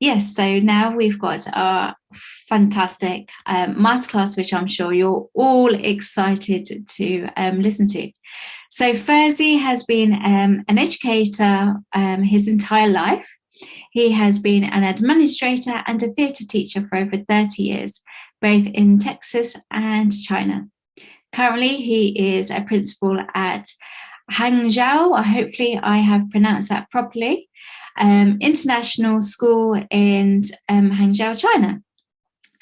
Yes, so now we've got our fantastic masterclass, which I'm sure you're all excited to listen to. So, Fursey has been an educator his entire life. He has been an administrator and a theatre teacher for over 30 years, both in Texas and China. Currently, he is a principal at Hangzhou. Hopefully, I have pronounced that properly. International School in Hangzhou, China.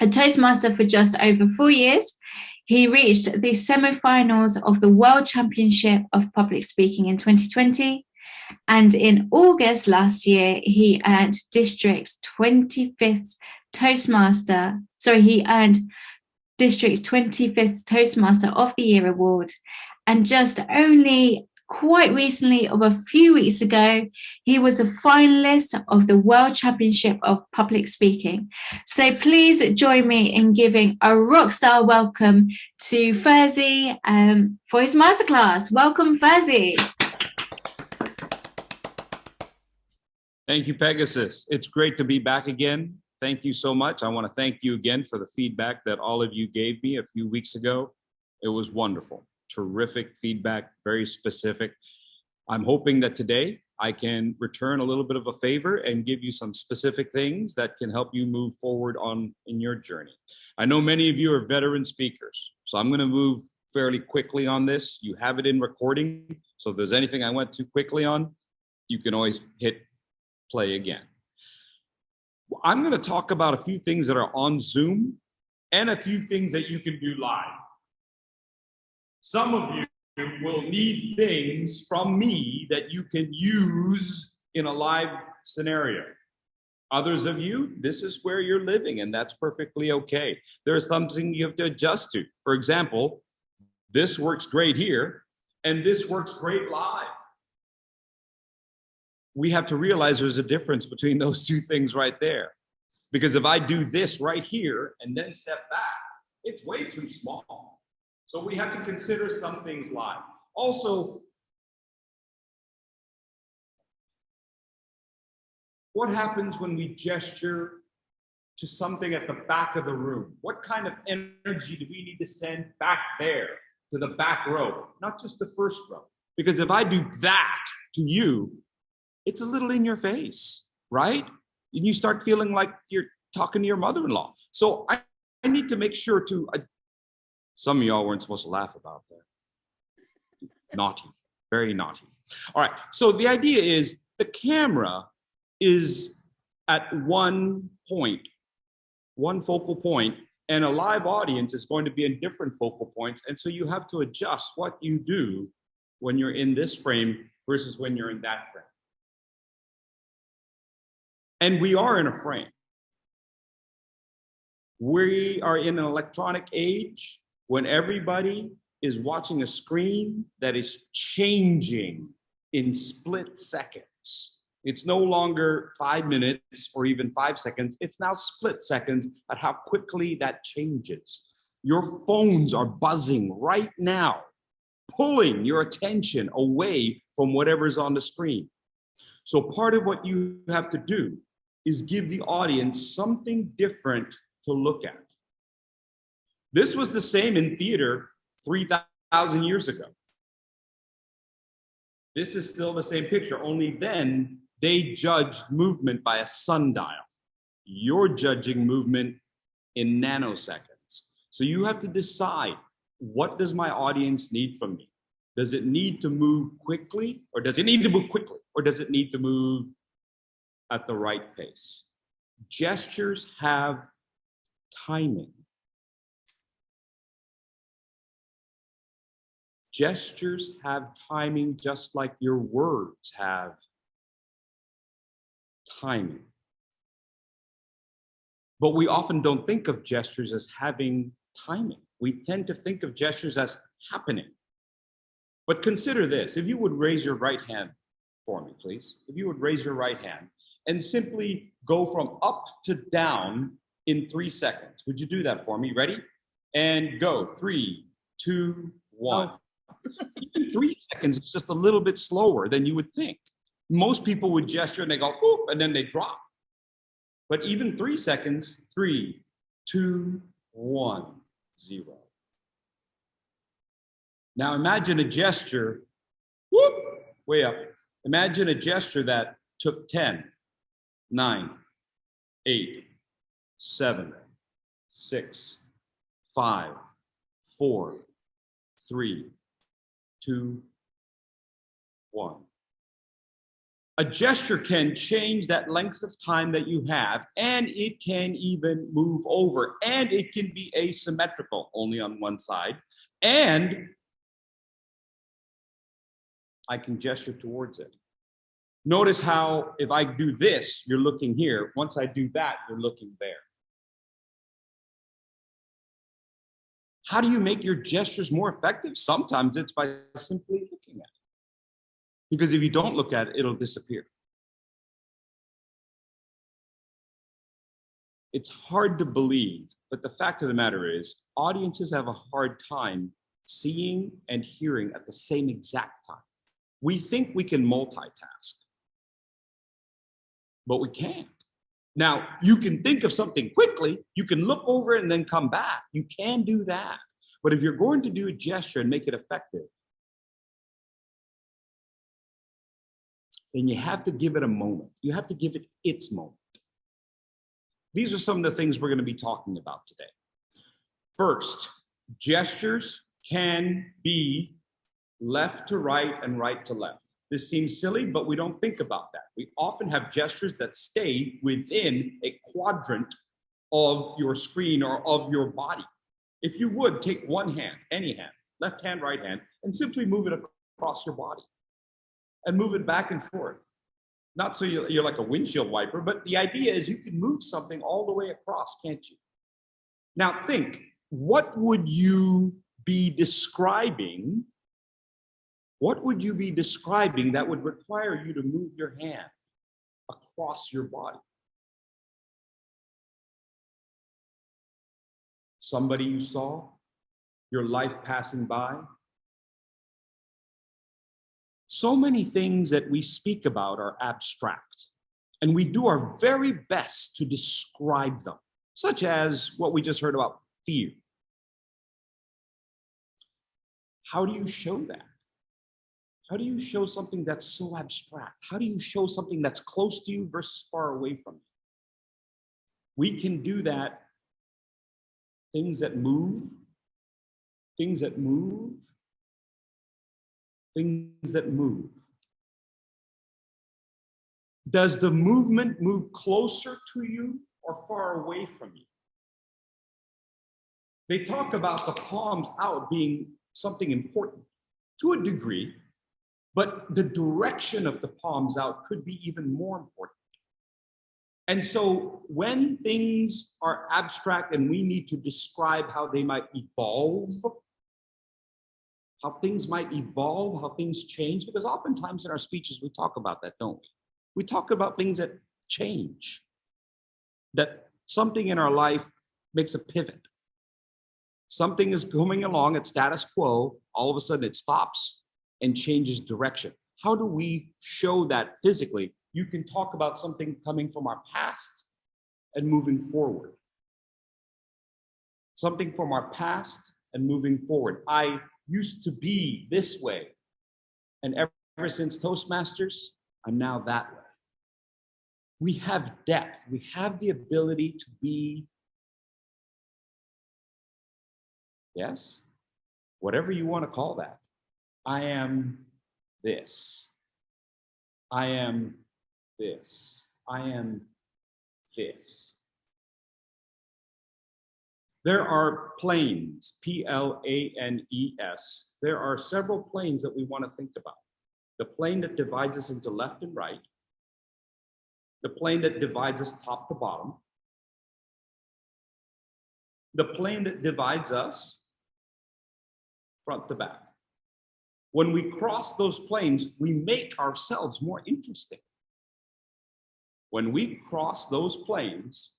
A Toastmaster for just over 4 years, he reached the semi-finals of the World Championship of Public Speaking in 2020. And in August last year, he earned District's 25th Toastmaster. Sorry, he earned District's 25th Toastmaster of the Year award. And just only quite recently, of a few weeks ago, he was a finalist of the World Championship of Public Speaking. So please join me in giving a rock star welcome to Fursey for his masterclass. Welcome, Fursey. Thank you, Pegasus. It's great to be back again. Thank you so much. I want to thank you again for the feedback that all of you gave me a few weeks ago. It was wonderful. Terrific feedback, very specific. I'm hoping that today I can return a little bit of a favor and give you some specific things that can help you move forward in your journey. I know many of you are veteran speakers, so I'm going to move fairly quickly on this. You have it in recording, so if there's anything I went too quickly on, you can always hit play again. I'm going to talk about a few things that are on Zoom and a few things that you can do live. Some of you will need things from me that you can use in a live scenario. Others of you, this is where you're living, and that's perfectly okay. There's something you have to adjust to. For example, this works great here, and this works great live. We have to realize there's a difference between those two things right there. Because if I do this right here and then step back, it's way too small. So we have to consider some things live. Also, what happens when we gesture to something at the back of the room? What kind of energy do we need to send back there to the back row, not just the first row? Because if I do that to you, it's a little in your face, right? And you start feeling like you're talking to your mother-in-law. So I need to make sure to, some of y'all weren't supposed to laugh about that. Naughty, very naughty. All right, so the idea is the camera is at one point, one focal point, and a live audience is going to be in different focal points. And so you have to adjust what you do when you're in this frame versus when you're in that frame. And we are in a frame. We are in an electronic age when everybody is watching a screen that is changing in split seconds. It's no longer 5 minutes or even 5 seconds. It's now split seconds at how quickly that changes. Your phones are buzzing right now, pulling your attention away from whatever's on the screen. So part of what you have to do is give the audience something different to look at. This was the same in theater 3,000 years ago. This is still the same picture, only then they judged movement by a sundial. You're judging movement in nanoseconds. So you have to decide, what does my audience need from me? Does it need to move quickly, or does it need to move quickly, or does it need to move at the right pace? Gestures have timing. Gestures have timing just like your words have timing. But we often don't think of gestures as having timing. We tend to think of gestures as happening. But consider this. If you would raise your right hand for me, please. If you would raise your right hand and simply go from up to down in 3 seconds. Would you do that for me? Ready? And go. 3, 2, 1. Even 3 seconds is just a little bit slower than you would think. Most people would gesture and they go, oop, and then they drop. But even 3 seconds, 3, 2, 1, 0. Now imagine a gesture, whoop, way up. Imagine a gesture that took 10, 9, 8, 7, 6, 5, 4, 3, 2, 1. A gesture can change that length of time that you have, and it can even move over, and it can be asymmetrical, only on one side, and I can gesture towards it. Notice how if I do this, you're looking here. Once I do that, you're looking there. How do you make your gestures more effective? Sometimes it's by simply looking at it. Because if you don't look at it, it'll disappear. It's hard to believe, but the fact of the matter is, audiences have a hard time seeing and hearing at the same exact time. We think we can multitask, but we can't. Now, you can think of something quickly, you can look over it and then come back. You can do that. But if you're going to do a gesture and make it effective, then you have to give it a moment. You have to give it its moment. These are some of the things we're going to be talking about today. First, gestures can be left to right and right to left. This seems silly, but we don't think about that. We often have gestures that stay within a quadrant of your screen or of your body. If you would, take one hand, any hand, left hand, right hand, and simply move it across your body and move it back and forth. Not so you're like a windshield wiper, but the idea is you can move something all the way across, can't you? Now think, what would you be describing? What would you be describing that would require you to move your hand across your body? Somebody you saw, your life passing by? So many things that we speak about are abstract, and we do our very best to describe them, such as what we just heard about fear. How do you show that? How do you show something that's so abstract? How do you show something that's close to you versus far away from you? We can do that. Things that move, things that move, things that move. Does the movement move closer to you or far away from you? They talk about the palms out being something important to a degree, but the direction of the palms out could be even more important. And so when things are abstract and we need to describe how they might evolve, how things might evolve, how things change, because oftentimes in our speeches we talk about that, don't we? We talk about things that change, that something in our life makes a pivot. Something is going along at status quo, all of a sudden it stops and changes direction. How do we show that physically? You can talk about something coming from our past and moving forward. Something from our past and moving forward. I used to be this way, and ever since Toastmasters, I'm now that way. We have depth. We have the ability to be, yes, whatever you want to call that. I am this. I am this. I am this. There are planes, P-L-A-N-E-S. There are several planes that we want to think about. The plane that divides us into left and right. The plane that divides us top to bottom. The plane that divides us front to back. When we cross those planes, we make ourselves more interesting. When we cross those planes,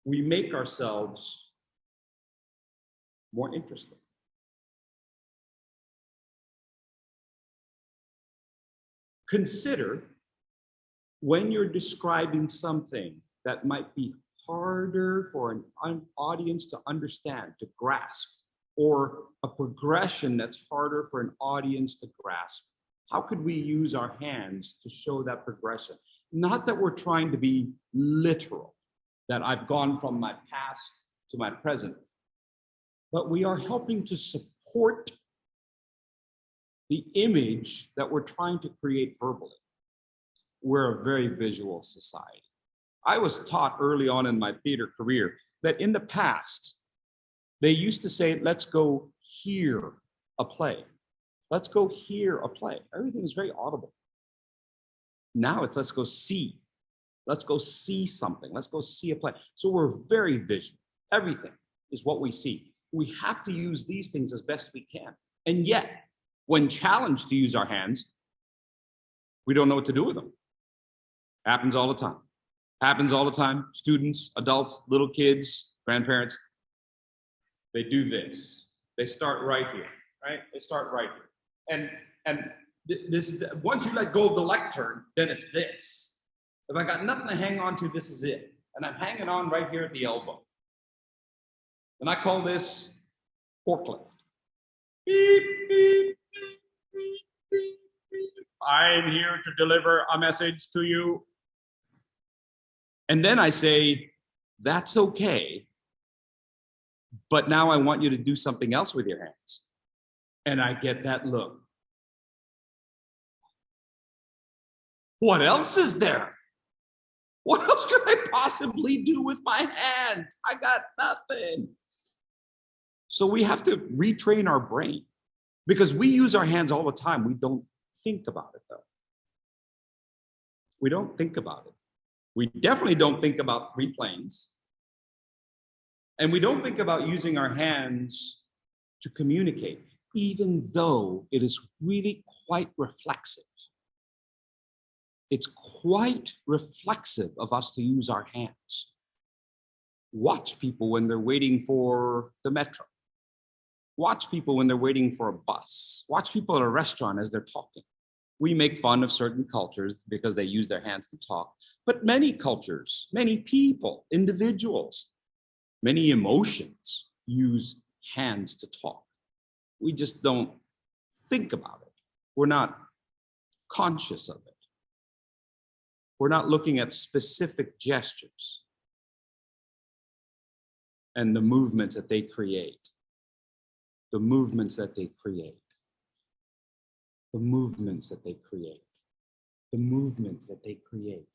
we make ourselves more interesting. Consider when you're describing something that might be harder for an audience to understand, to grasp, or a progression that's harder for an audience to grasp, how could we use our hands to show that progression? Not that we're trying to be literal, that I've gone from my past to my present, but we are helping to support the image that we're trying to create verbally. We're a very visual society. I was taught early on in my theater career that in the past, they used to say, let's go hear a play. Let's go hear a play. Everything is very audible. Now it's let's go see. Let's go see something. Let's go see a play. So we're very visual. Everything is what we see. We have to use these things as best we can. And yet, when challenged to use our hands, we don't know what to do with them. Happens all the time. Happens all the time. Students, adults, little kids, grandparents, they do this. They start right here, right? They start right here. And this, once you let go of the lectern, then it's this. If I got nothing to hang on to, this is it. And I'm hanging on right here at the elbow. And I call this forklift. Beep, beep, beep, beep, beep, beep. I'm here to deliver a message to you. And then I say, that's okay, but now I want you to do something else with your hands. And I get that look. What else is there? What else could I possibly do with my hands? I got nothing. So we have to retrain our brain because we use our hands all the time. We don't think about it though. We don't think about it. We definitely don't think about three planes. And we don't think about using our hands to communicate, even though it is really quite reflexive. It's quite reflexive of us to use our hands. Watch people when they're waiting for the metro. Watch people when they're waiting for a bus. Watch people at a restaurant as they're talking. We make fun of certain cultures because they use their hands to talk, but many cultures, many people, individuals, many emotions use hands to talk. We just don't think about it. We're not conscious of it. We're not looking at specific gestures and the movements that they create. The movements that they create. The movements that they create. The movements that they create.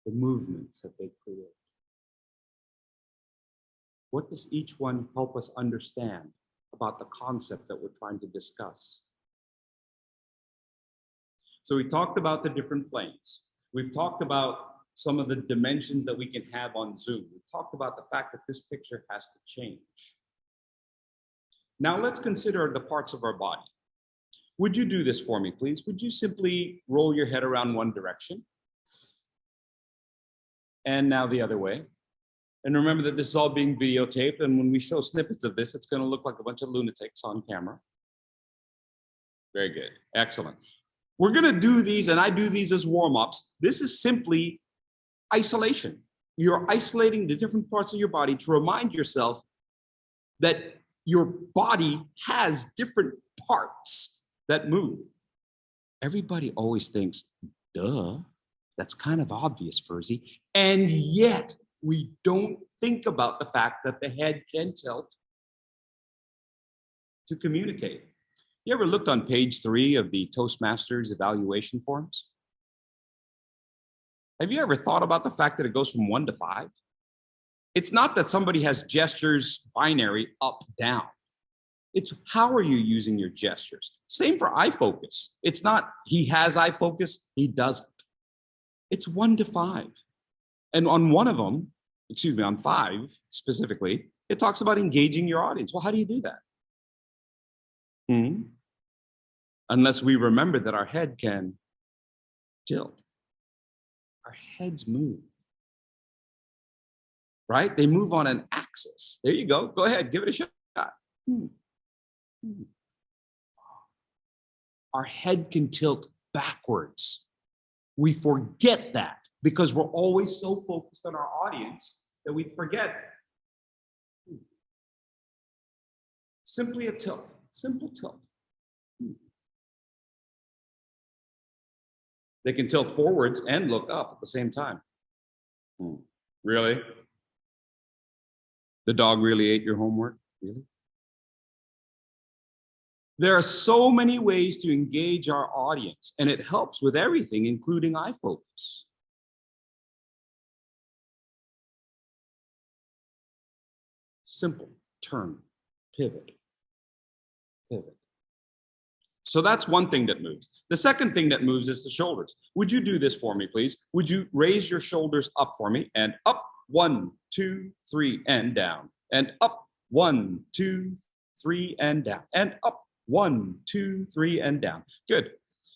The movements that they create. What does each one help us understand about the concept that we're trying to discuss? So we talked about the different planes. We've talked about some of the dimensions that we can have on Zoom. We've talked about the fact that this picture has to change. Now let's consider the parts of our body. Would you do this for me, please? Would you simply roll your head around one direction? And now the other way. And remember that this is all being videotaped, and when we show snippets of this, it's going to look like a bunch of lunatics on camera. Very good. Excellent. We're going to do these, and I do these as warm-ups. This is simply isolation. You're isolating the different parts of your body to remind yourself that your body has different parts that move. Everybody always thinks, duh, that's kind of obvious, Fursey. And yet, we don't think about the fact that the head can tilt to communicate. You ever looked on page 3 of the Toastmasters evaluation forms? Have you ever thought about the fact that it goes from 1 to 5? It's not that somebody has gestures binary up, down. It's how are you using your gestures? Same for eye focus. It's not he has eye focus, he doesn't. It's 1 to 5. And on one of them, on 5 specifically, it talks about engaging your audience. Well, how do you do that? Unless we remember that our head can tilt. Our heads move. Right? They move on an axis. There you go. Go ahead. Give it a shot. Our head can tilt backwards. We forget that because we're always so focused on our audience that we forget. Simply a tilt, simple tilt. They can tilt forwards and look up at the same time. Really? The dog really ate your homework? Really? There are so many ways to engage our audience, and it helps with everything, including eye focus. Simple, turn, pivot, pivot. So that's one thing that moves. The second thing that moves is the shoulders. Would you do this for me, please? Would you raise your shoulders up for me? And up, 1, 2, 3, and down. And up, 1, 2, 3, and down. And up, 1, 2, 3, and down. Good.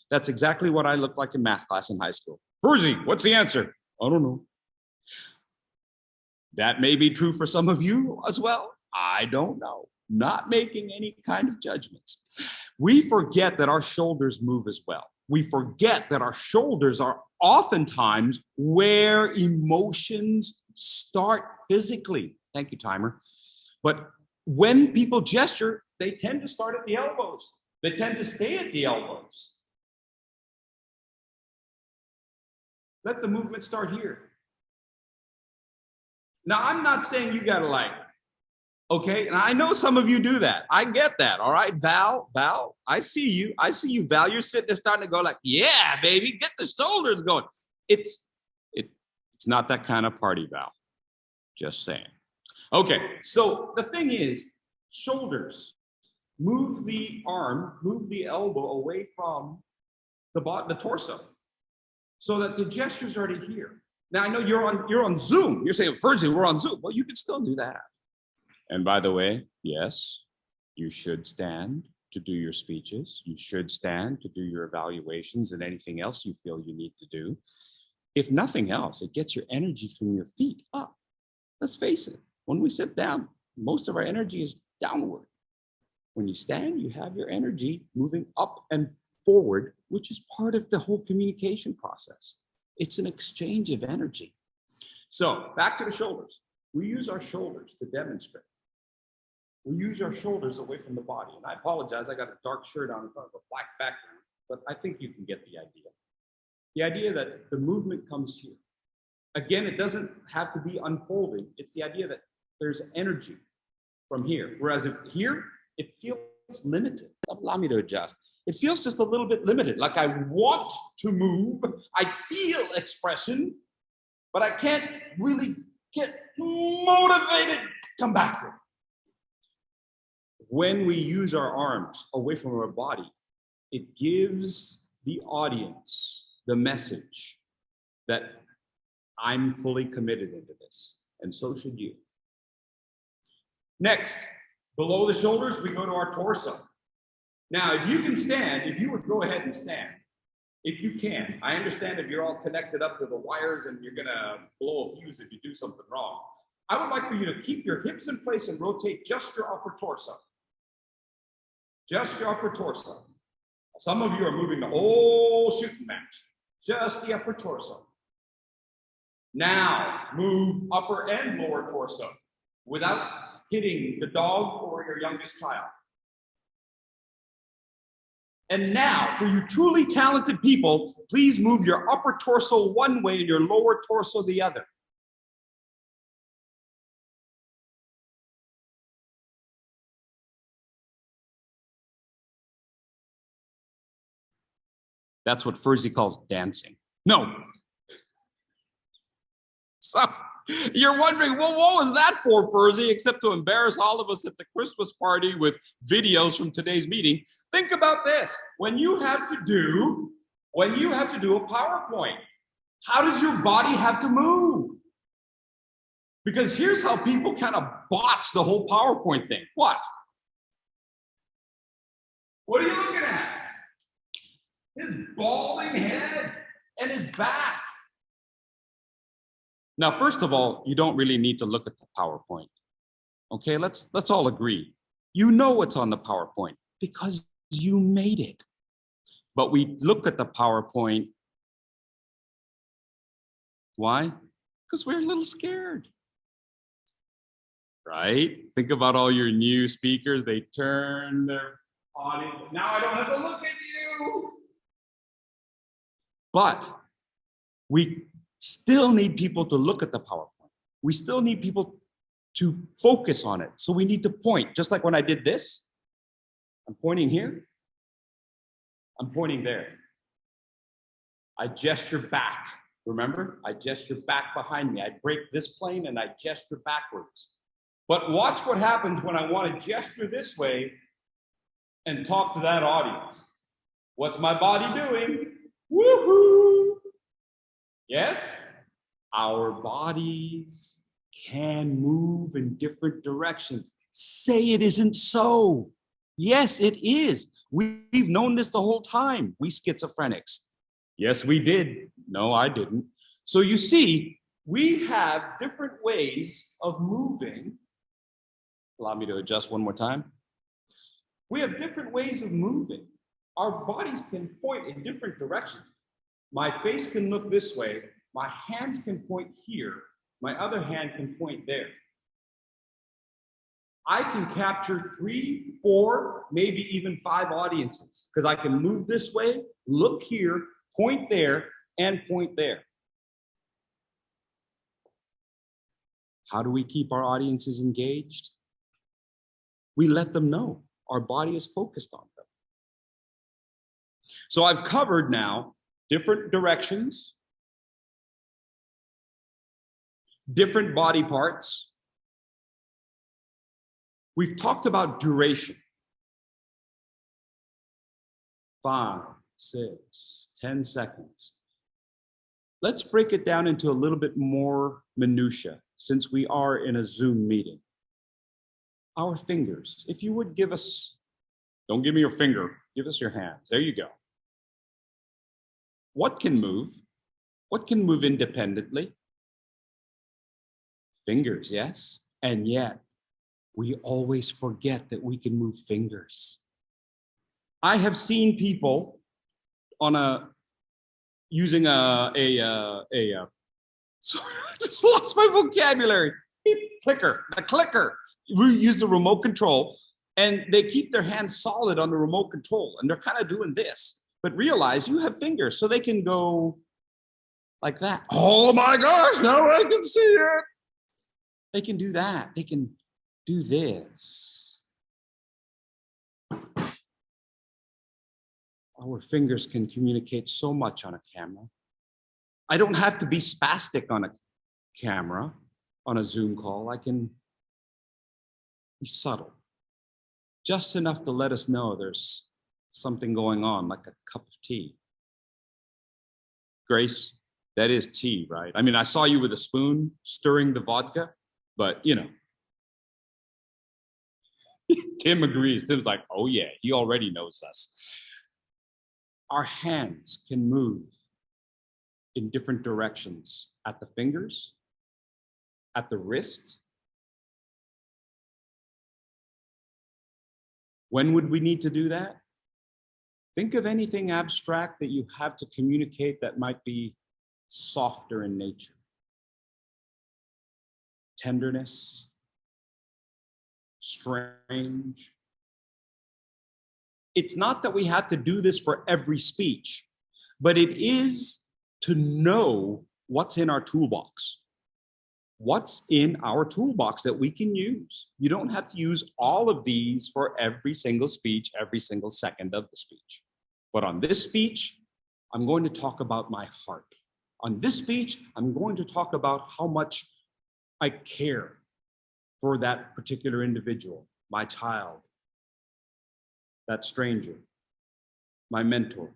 That's exactly what I looked like in math class in high school. Fursey, what's the answer? I don't know. That may be true for some of you as well. I don't know. Not making any kind of judgments. We forget that our shoulders move as well. We forget that our shoulders are oftentimes where emotions start physically. Thank you, timer. But when people gesture, they tend to start at the elbows. They tend to stay at the elbows. Let the movement start here. Now, I'm not saying you gotta like, okay, and I know some of you do that. I get that, all right? Val, I see you, Val. You're sitting there starting to go like, yeah, baby, get the shoulders going. It's not that kind of party, Val. Just saying. Okay, so the thing is, shoulders. Move the arm, move the elbow away from the torso so that the gesture's already here. Now, I know you're on Zoom. You're saying, Fursey, we're on Zoom. Well, you can still do that. And by the way, yes, you should stand to do your speeches. You should stand to do your evaluations and anything else you feel you need to do. If nothing else, it gets your energy from your feet up. Let's face it, when we sit down, most of our energy is downward. When you stand, you have your energy moving up and forward, which is part of the whole communication process. It's an exchange of energy. So back to the shoulders. We use our shoulders to demonstrate. We use our shoulders away from the body. And I apologize, I got a dark shirt on in front of a black background, but I think you can get the idea. The idea that the movement comes here. Again, it doesn't have to be unfolding. It's the idea that there's energy from here. Whereas here, it feels limited. Allow me to adjust. It feels just a little bit limited. Like I want to move. I feel expression, but I can't really get motivated to come back here. When we use our arms away from our body, it gives the audience the message that I'm fully committed into this, and so should you. Next, below the shoulders, we go to our torso. Now, if you can stand, if you would go ahead and stand, if you can. I understand if you're all connected up to the wires and you're gonna blow a fuse if you do something wrong. I would like for you to keep your hips in place and rotate just your upper torso. Just your upper torso. Some of you are moving the whole shooting match. Just the upper torso. Now, move upper and lower torso without hitting the dog or your youngest child. And now, for you truly talented people, please move your upper torso one way and your lower torso the other. That's what Fursey calls dancing. No. So you're wondering, well, what was that for, Fursey, except to embarrass all of us at the Christmas party with videos from today's meeting? Think about this. When you have to do a PowerPoint, how does your body have to move? Because here's how people kind of botch the whole PowerPoint thing. What? What are you looking at? His balding head and his back. Now, first of all, you don't really need to look at the PowerPoint. Okay, let's all agree. You know what's on the PowerPoint because you made it. but we look at the PowerPoint. Why? Because we're a little scared. Right? Think about all your new speakers. They turn their audience. Now I don't have to look at you. But we still need people to look at the PowerPoint. We still need people to focus on it. So we need to point, just like when I did this. I'm pointing here. I'm pointing there. I gesture back. Remember? I gesture back behind me. I break this plane and I gesture backwards. But watch what happens when I want to gesture this way and talk to that audience. What's my body doing? Woohoo! Yes? Our bodies can move in different directions. Say it isn't so. Yes, it is. We've known this the whole time, we schizophrenics. Yes, we did. No, I didn't. So you see, we have different ways of moving. Allow me to adjust one more time. We have different ways of moving. Our bodies can point in different directions. My face can look this way. My hands can point here. My other hand can point there. I can capture 3, 4, maybe even 5 audiences because I can move this way, look here, point there, and point there. How do we keep our audiences engaged? We let them know our body is focused on them. So I've covered now different directions, different body parts. We've talked about duration. 5, 6, 10 seconds. Let's break it down into a little bit more minutia since we are in a Zoom meeting. Our fingers, if you would give us, don't give me your finger, give us your hands. There you go. What can move? What can move independently? Fingers, yes. And yet, we always forget that we can move fingers. I have seen people on using sorry, I just lost my vocabulary. Clicker, the clicker. We use the remote control and they keep their hands solid on the remote control and they're kind of doing this, but realize you have fingers so they can go like that. Oh my gosh, now I can see it. They can do that. They can do this. Our fingers can communicate so much on a camera. I don't have to be spastic on a camera, on a Zoom call. I can be subtle, just enough to let us know there's something going on, like a cup of tea. Grace, that is tea, right? I mean, I saw you with a spoon stirring the vodka, but you know. Tim agrees. Tim's like, oh yeah, he already knows us. Our hands can move in different directions at the fingers, at the wrist. When would we need to do that? Think of anything abstract that you have to communicate that might be softer in nature. Tenderness, strange. It's not that we have to do this for every speech, but it is to know what's in our toolbox. What's in our toolbox that we can use. You don't have to use all of these for every single speech, every single second of the speech. But on this speech, I'm going to talk about my heart. On this speech, I'm going to talk about how much I care for that particular individual, my child, that stranger, my mentor.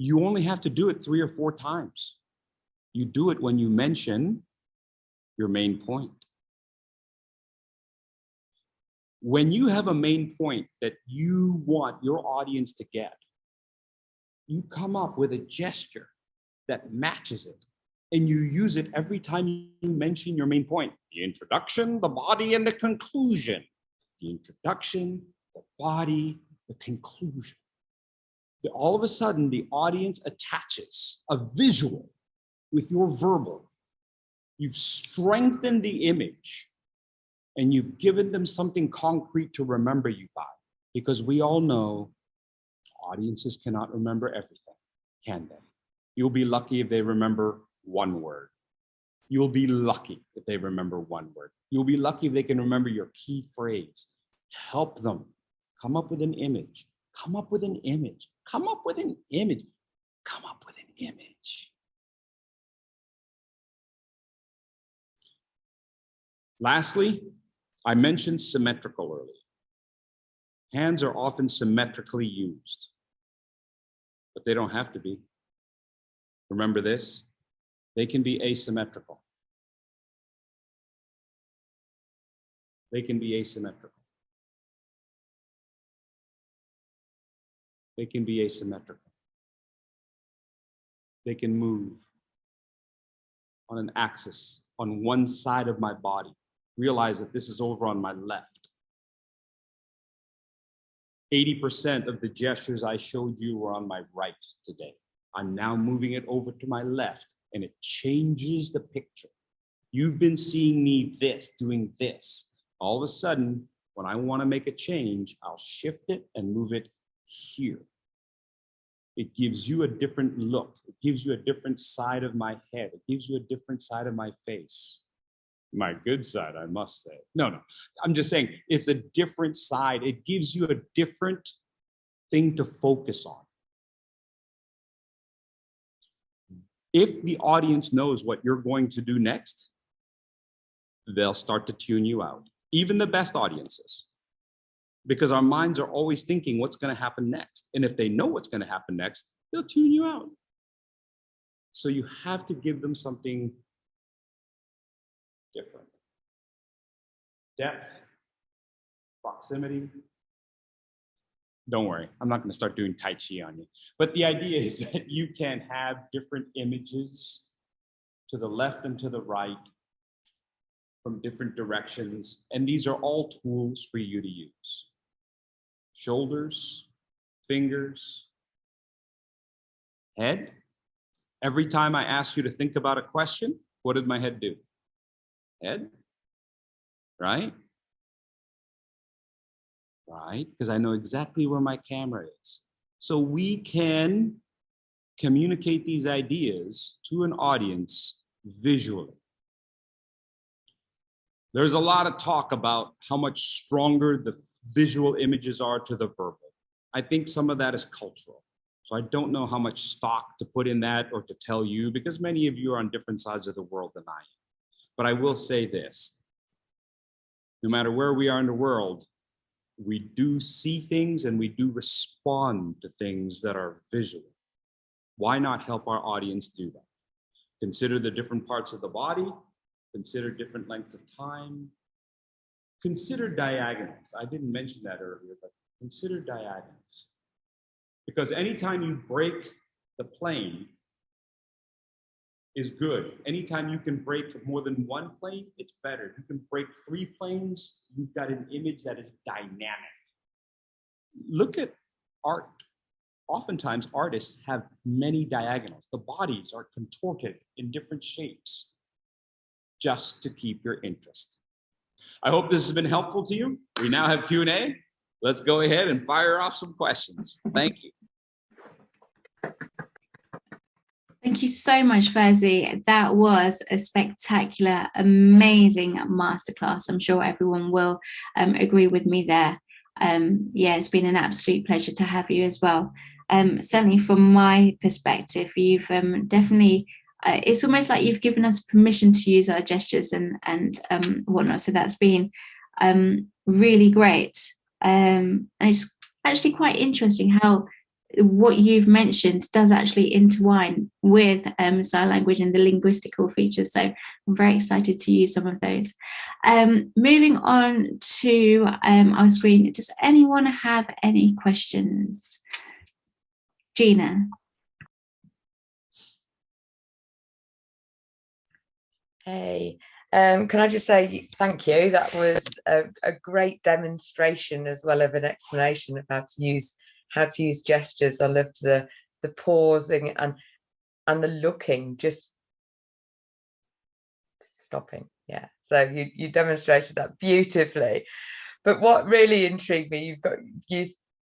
You only have to do it 3 or 4 times. You do it when you mention your main point. When you have a main point that you want your audience to get, you come up with a gesture that matches it, and you use it every time you mention your main point. The introduction, the body, and the conclusion. the introduction, the body, the conclusion. All of a sudden, the audience attaches a visual with your verbal. You've strengthened the image, and you've given them something concrete to remember you by. Because we all know audiences cannot remember everything, can they? You'll be lucky if they remember one word. You'll be lucky if they remember one word. You'll be lucky if they can remember your key phrase. Help them come up with an image. Come up with an image. Come up with an image. Come up with an image. Lastly, I mentioned symmetrical earlier. Hands are often symmetrically used, but they don't have to be. Remember this, they can be asymmetrical. They can be asymmetrical. They can be asymmetrical. They can move on an axis on one side of my body. Realize that this is over on my left. 80% of the gestures I showed you were on my right today. I'm now moving it over to my left, and it changes the picture. You've been seeing me doing this. All of a sudden, when I want to make a change, I'll shift it and move it here. It gives you a different look. It gives you a different side of my head. It gives you a different side of my face. My good side, I must say. No, I'm just saying it's a different side. It gives you a different thing to focus on. If the audience knows what you're going to do next, they'll start to tune you out. Even the best audiences. Because our minds are always thinking what's going to happen next. And if they know what's going to happen next, they'll tune you out. So you have to give them something different. Depth, proximity. Don't worry, I'm not going to start doing Tai Chi on you. But the idea is that you can have different images to the left and to the right from different directions. And these are all tools for you to use. Shoulders, fingers, head. Every time I ask you to think about a question, what did my head do? Head, right? Right, because I know exactly where my camera is. So we can communicate these ideas to an audience visually. There's a lot of talk about how much stronger the visual images are to the verbal. I think some of that is cultural. So I don't know how much stock to put in that or to tell you, because many of you are on different sides of the world than I am. But I will say this, no matter where we are in the world, we do see things and we do respond to things that are visual. Why not help our audience do that? Consider the different parts of the body, consider different lengths of time, consider diagonals. I didn't mention that earlier, but consider diagonals. Because anytime you break the plane is good. Anytime you can break more than one plane, it's better. If you can break 3 planes, you've got an image that is dynamic. Look at art. Oftentimes, artists have many diagonals. The bodies are contorted in different shapes just to keep your interest. I hope this has been helpful to you. We now have Q&A. Let's go ahead and fire off some questions. Thank you. Thank you so much, Fursey. That was a spectacular, amazing masterclass. I'm sure everyone will agree with me there. Yeah, it's been an absolute pleasure to have you as well. Certainly from my perspective, you've definitely, it's almost like you've given us permission to use our gestures and whatnot. So that's been really great. And it's actually quite interesting how what you've mentioned does actually intertwine with sign language and the linguistical features. So I'm very excited to use some of those. Moving on to our screen, does anyone have any questions? Gina. Hey, Can I just say thank you? That was a great demonstration as well of an explanation of how to use gestures. I loved the pausing and the looking, just stopping. Yeah. So you demonstrated that beautifully. But what really intrigued me,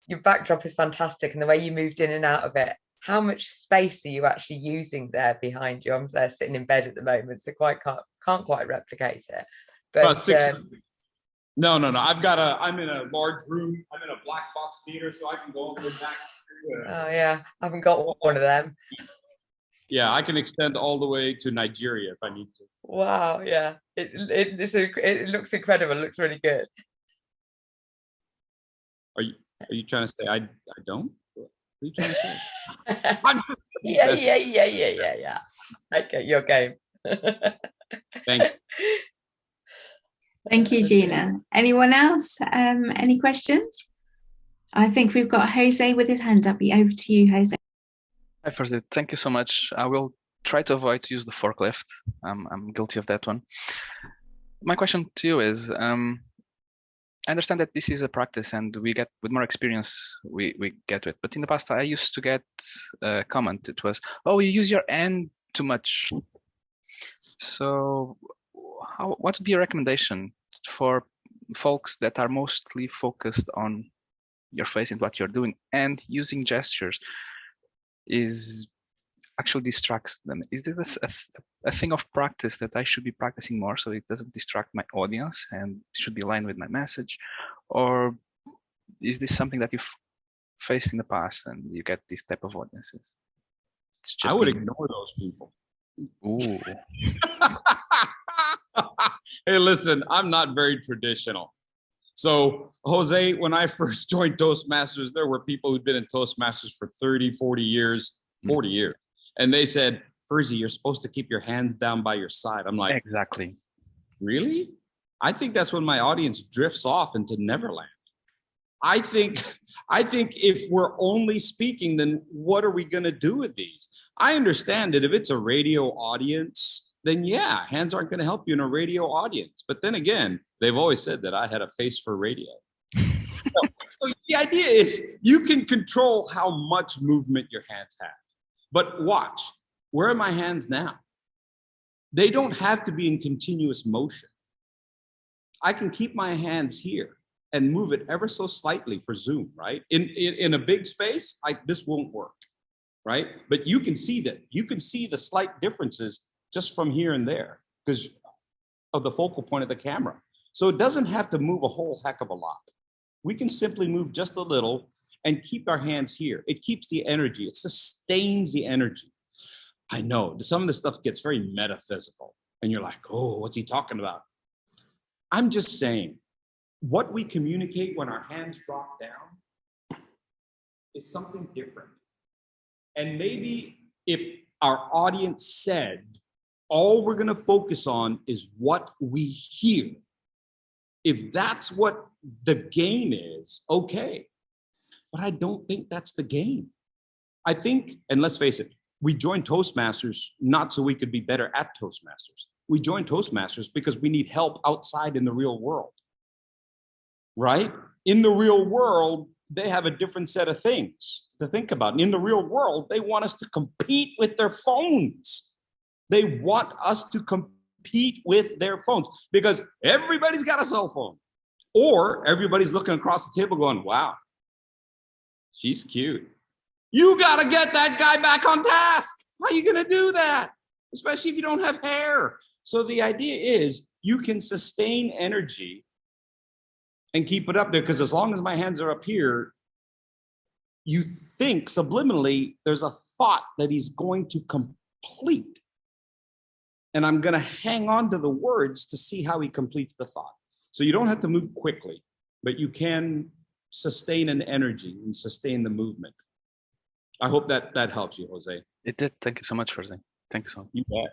your backdrop is fantastic, and the way you moved in and out of it. How much space are you actually using there behind you? I'm there sitting in bed at the moment, so can't quite replicate it. But about 6. No. I'm in a large room. I'm in a black box theater, so I can go all the way back. Oh yeah, I haven't got one of them. Yeah, I can extend all the way to Nigeria if I need to. Wow, yeah, it looks incredible. It looks really good. Are you trying to say I don't? What are you trying to say? Yeah. Okay, your game. Thank you. Thank you, Gina. Anyone else? Any questions? I think we've got Jose with his hand up. Over to you, Jose. Hi, Fursey. Thank you so much. I will try to avoid to use the forklift. I'm guilty of that one. My question to you is, I understand that this is a practice, and with more experience, we get to it. But in the past, I used to get a comment. It was, "Oh, you use your hand too much." So, what would be your recommendation for folks that are mostly focused on your face and what you're doing, and using gestures actually distracts them? Is this a thing of practice that I should be practicing more so it doesn't distract my audience and should be aligned with my message? Or is this something that you've faced in the past and you get this type of audiences? I would ignore those people. Ooh. Hey, listen, I'm not very traditional. So, Jose, when I first joined Toastmasters, there were people who'd been in Toastmasters for 30, 40 years. And they said, Fursey, you're supposed to keep your hands down by your side. I'm like, exactly. Really? I think that's when my audience drifts off into Neverland. I think if we're only speaking, then what are we going to do with these? I understand that if it's a radio audience, then yeah, hands aren't going to help you in a radio audience. But then again, they've always said that I had a face for radio. So the idea is you can control how much movement your hands have. But watch, where are my hands now? They don't have to be in continuous motion. I can keep my hands here and move it ever so slightly for Zoom, right? In a big space, this won't work, right? But you can see that. You can see the slight differences just from here and there because of the focal point of the camera. So it doesn't have to move a whole heck of a lot. We can simply move just a little and keep our hands here. It keeps the energy. It sustains the energy. I know some of this stuff gets very metaphysical and you're like, oh, what's he talking about? I'm just saying what we communicate when our hands drop down is something different. And maybe if our audience said, all we're going to focus on is what we hear. If that's what the game is, okay. But I don't think that's the game. I think, and let's face it, we joined Toastmasters not so we could be better at Toastmasters. We joined Toastmasters because we need help outside in the real world, right? In the real world, they have a different set of things to think about. And in the real world, they want us to compete with their phones. They want us to compete with their phones because everybody's got a cell phone or everybody's looking across the table going, wow, she's cute. You got to get that guy back on task. How are you going to do that? Especially if you don't have hair. So the idea is you can sustain energy and keep it up there because as long as my hands are up here, you think subliminally there's a thought that he's going to complete. And I'm going to hang on to the words to see how he completes the thought. So you don't have to move quickly, but you can sustain an energy and sustain the movement. I hope that helps you, Jose. It did. Thank you so much, Fursey. Thank you so much. You bet.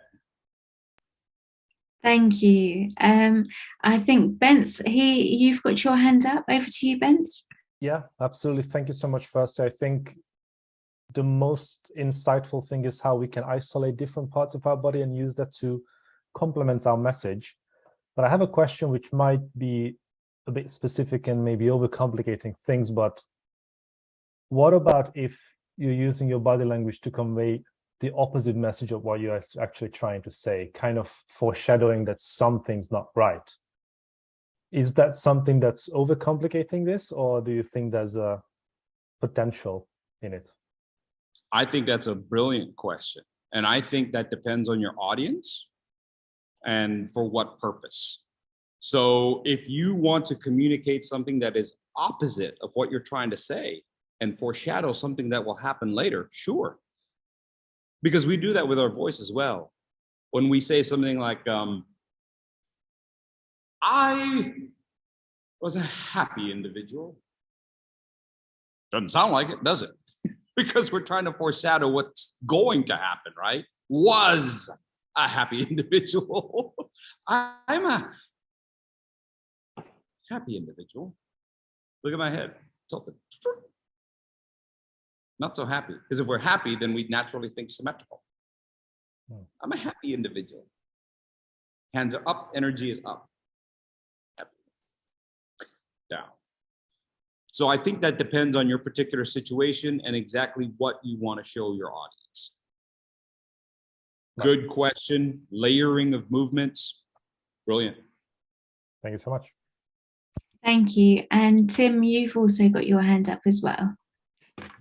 Thank you. I think Bence, you've got your hand up. Over to you, Bence. Yeah, absolutely. Thank you so much, Fursey. I think the most insightful thing is how we can isolate different parts of our body and use that to complements our message. But I have a question which might be a bit specific and maybe overcomplicating things, but what about if you're using your body language to convey the opposite message of what you're actually trying to say, kind of foreshadowing that something's not right? Is that something that's overcomplicating this, or do you think there's a potential in it? I think that's a brilliant question. And I think that depends on your audience and for what purpose. So if you want to communicate something that is opposite of what you're trying to say and foreshadow something that will happen later, sure. Because we do that with our voice as well. When we say something like, I was a happy individual. Doesn't sound like it, does it? Because we're trying to foreshadow what's going to happen, right? Was a happy individual. I'm a happy individual. Look at my head, tilted. Not so happy, because if we're happy, then we naturally think symmetrical. I'm a happy individual. Hands are up, energy is up. Happy. Down. So I think that depends on your particular situation and exactly what you want to show your audience. Good question. Layering of movements. Brilliant. Thank you so much. Thank you. And Tim, you've also got your hand up as well.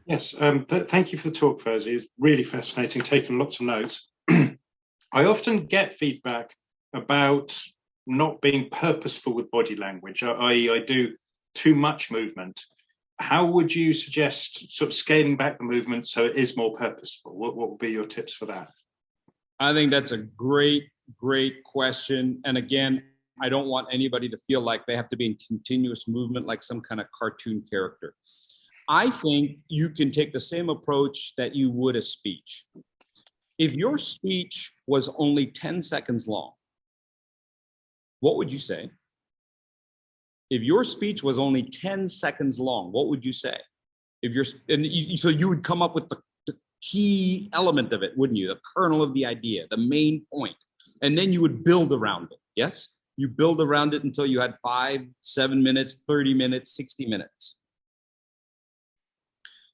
Yes, thank you for the talk, Fursey. It's really fascinating, taking lots of notes. I often get feedback about not being purposeful with body language, i.e. I do too much movement. How would you suggest sort of scaling back the movement so it is more purposeful? What would be your tips for that? I think that's a great question. And again, I don't want anybody to feel like they have to be in continuous movement like some kind of cartoon character. I think you can take the same approach that you would a speech. If your speech was only 10 seconds long, what would you say? If your speech was only 10 seconds long, what would you say? So you would come up with the key element of it, wouldn't you? The kernel of the idea, the main point. And then you would build around it, yes? You build around it until you had 5, 7 minutes, 30 minutes, 60 minutes.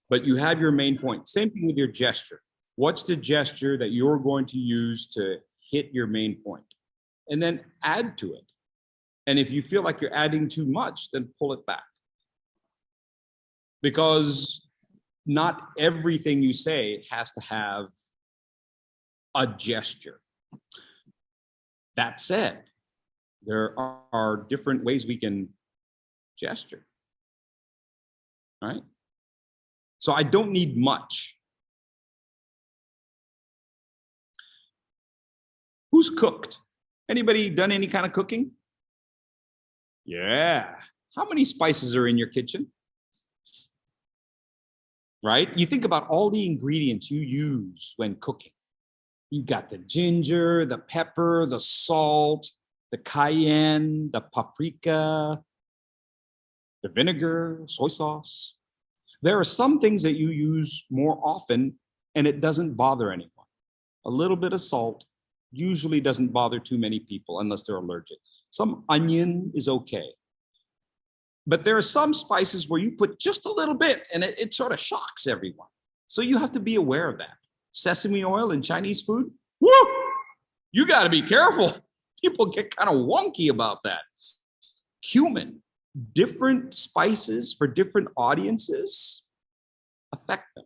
But you have your main point. Same thing with your gesture. What's the gesture that you're going to use to hit your main point? And then add to it. And if you feel like you're adding too much, then pull it back. Because not everything you say has to have a gesture. That said, there are different ways we can gesture, right? So I don't need much. Who's cooked? Anybody done any kind of cooking? Yeah. How many spices are in your kitchen? Right? You think about all the ingredients you use when cooking. You got the ginger, the pepper, the salt, the cayenne, the paprika, the vinegar, soy sauce. There are some things that you use more often and it doesn't bother anyone. A little bit of salt usually doesn't bother too many people unless they're allergic. Some onion is okay. But there are some spices where you put just a little bit and it sort of shocks everyone. So you have to be aware of that. Sesame oil in Chinese food, woo! You got to be careful. People get kind of wonky about that. Cumin, different spices for different audiences affect them.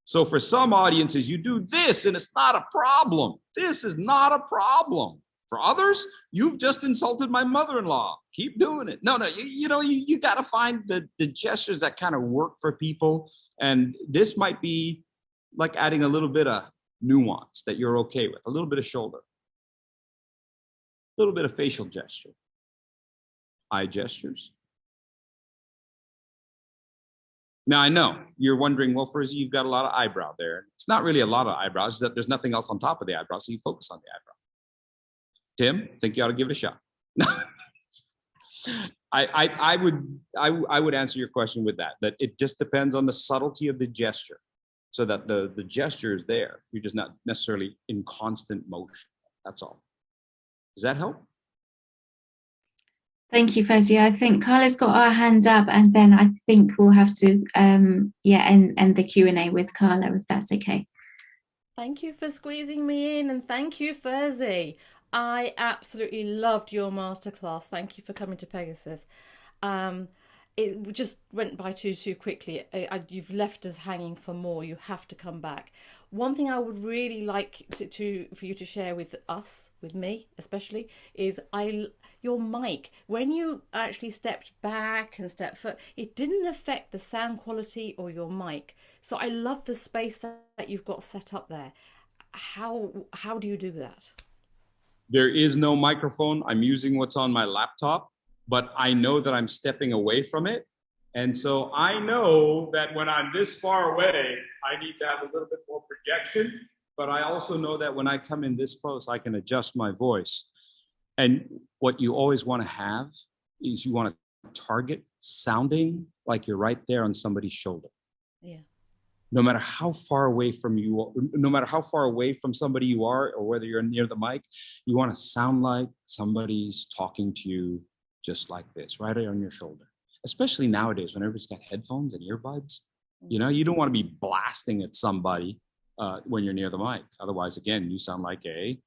So for some audiences, you do this and it's not a problem. This is not a problem. For others, you've just insulted my mother-in-law. Keep doing it. No, you got to find the gestures that kind of work for people. And this might be like adding a little bit of nuance that you're okay with, a little bit of shoulder, a little bit of facial gesture, eye gestures. Now, I know you're wondering, well, Fursey, you've got a lot of eyebrow there. It's not really a lot of eyebrows, that there's nothing else on top of the eyebrow, so you focus on the eyebrow. Tim, think you ought to give it a shot. I would answer your question with that it just depends on the subtlety of the gesture, so that the gesture is there. You're just not necessarily in constant motion. That's all. Does that help? Thank you, Fursey. I think Carla's got our hand up, and then I think we'll have to end the Q&A with Carla, if that's okay. Thank you for squeezing me in, and thank you, Fursey. I absolutely loved your masterclass. Thank you for coming to Pegasus. It just went by too quickly. You've left us hanging for more. You have to come back. One thing I would really like for you to share with us, with me especially, is your mic. When you actually stepped back and stepped forward, it didn't affect the sound quality or your mic. So I love the space that you've got set up there. How do you do that? There is no microphone. I'm using what's on my laptop, but I know that I'm stepping away from it. And so I know that when I'm this far away, I need to have a little bit more projection, but I also know that when I come in this close, I can adjust my voice. And what you always want to have is you want to target sounding like you're right there on somebody's shoulder. Yeah. No matter how far away from you, no matter how far away from somebody you are, or whether you're near the mic, you want to sound like somebody's talking to you just like this, right on your shoulder. Especially nowadays when everybody's got headphones and earbuds. You know, you don't want to be blasting at somebody when you're near the mic. Otherwise, again, you sound like I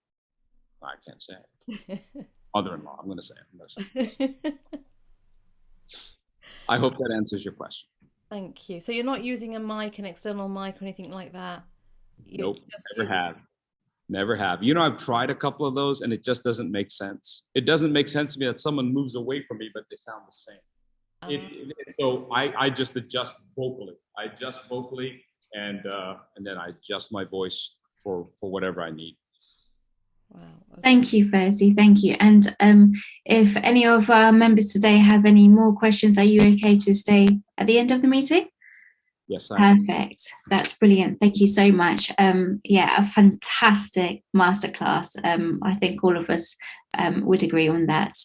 can't say it. Mother-in-law, I'm going to say it. I hope that answers your question. Thank you. So you're not using a mic, an external mic or anything like that? Nope, never have. You know, I've tried a couple of those and it just doesn't make sense. It doesn't make sense to me that someone moves away from me, but they sound the same. So I just adjust vocally. And then I adjust my voice for whatever I need. Wow. Okay. Thank you, Fursey. Thank you. And if any of our members today have any more questions, are you okay to stay at the end of the meeting? Yes. Perfect. That's brilliant. Thank you so much. A fantastic masterclass. I think all of us would agree on that.